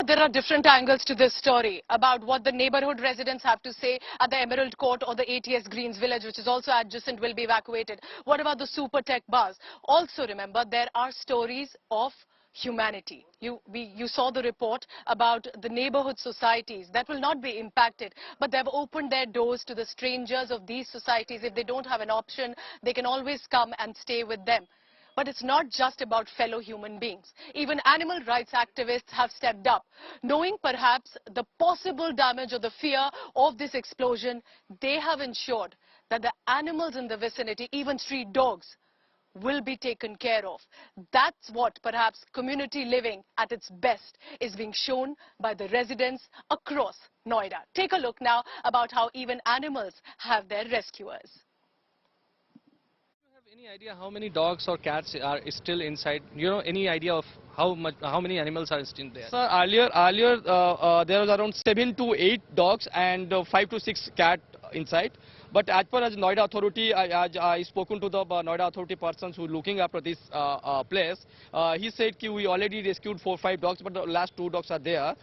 there are different angles to this story about what the neighborhood residents have to say at the Emerald Court or the ATS Greens village, which is also adjacent, will be evacuated. What about the Supertech bars? Also remember, there are stories of humanity. You saw the report about the neighborhood societies that will not be impacted, but they've opened their doors to the strangers of these societies. If they don't have an option, they can always come and stay with them. But it's not just about fellow human beings. Even animal rights activists have stepped up. Knowing perhaps the possible damage or the fear of this explosion, they have ensured that the animals in the vicinity, even street dogs, will be taken care of. That's what perhaps community living at its best is being shown by the residents across Noida. Take a look now about how even animals have their rescuers. Any idea how many dogs or cats are still inside? You know, any idea of how many animals are still there? Sir, earlier there was around 7 to 8 dogs and 5 to 6 cat inside. But as per as Noida authority, I spoken to the Noida authority persons who looking after this place. He said that we already rescued 4 or 5 dogs, but the last 2 dogs are there.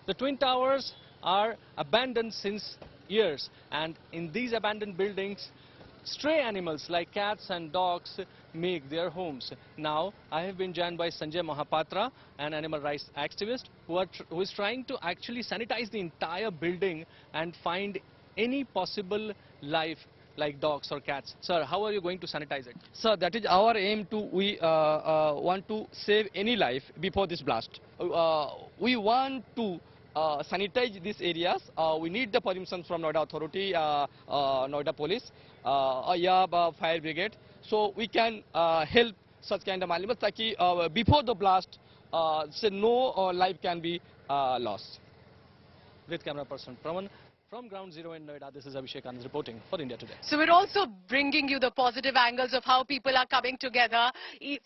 The Twin Towers are abandoned since years, and in these abandoned buildings, stray animals like cats and dogs make their homes. Now, I have been joined by Sanjay Mahapatra, an animal rights activist, who is trying to actually sanitize the entire building and find any possible life like dogs or cats. Sir, how are you going to sanitize it? Sir, that is our aim. We want to save any life before this blast. We want to sanitize these areas. We need the permission from Noida authority, Noida police, fire brigade, so we can help such kind of animals that before the blast, no life can be lost. With camera person Praman, from Ground Zero in Noida, this is Abhishek Anand reporting for India Today. So we're also bringing you the positive angles of how people are coming together,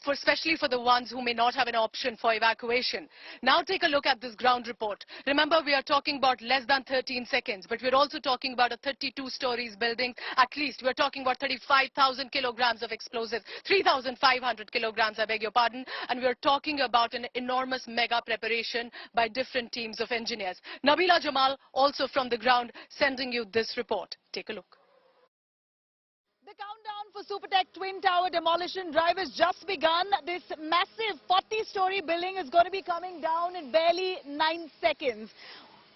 especially for the ones who may not have an option for evacuation. Now take a look at this ground report. Remember, we are talking about less than 13 seconds, but we're also talking about a 32 stories building. At least we're talking about 35,000 kilograms of explosives, 3,500 kilograms, I beg your pardon, and we're talking about an enormous mega preparation by different teams of engineers. Nabila Jamal, also from the ground, sending you this report. Take a look. The countdown for Supertech Twin Tower demolition drive has just begun. This massive 40-story building is going to be coming down in barely 9 seconds.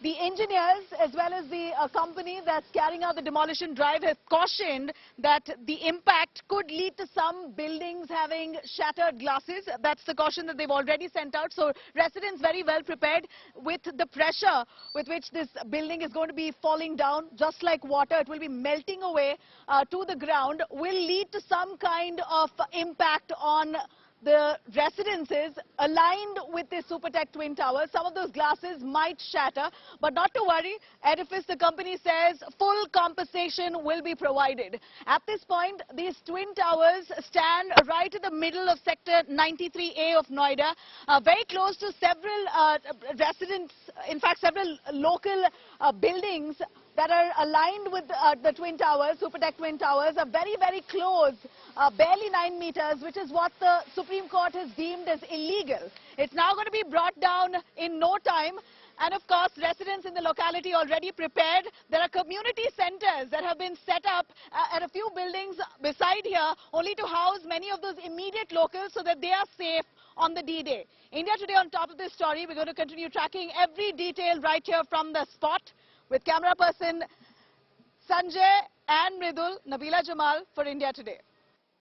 The engineers, as well as the company that's carrying out the demolition drive, have cautioned that the impact could lead to some buildings having shattered glasses. That's the caution that they've already sent out. So residents very well prepared with the pressure with which this building is going to be falling down. Just like water, it will be melting away to the ground, will lead to some kind of impact on the residences aligned with the Supertech Twin Towers. Some of those glasses might shatter, but not to worry. Edifice, the company, says full compensation will be provided. At this point, these Twin Towers stand right in the middle of Sector 93A of Noida, very close to several residents, in fact, several local buildings that are aligned with the Twin Towers, Supertech Twin Towers, are very, very close, barely 9 meters, which is what the Supreme Court has deemed as illegal. It's now going to be brought down in no time. And of course, residents in the locality already prepared. There are community centers that have been set up at a few buildings beside here, only to house many of those immediate locals so that they are safe on the D-Day. India Today on top of this story. We're going to continue tracking every detail right here from the spot. With camera person Sanjay and Mridul, Nabila Jamal for India Today.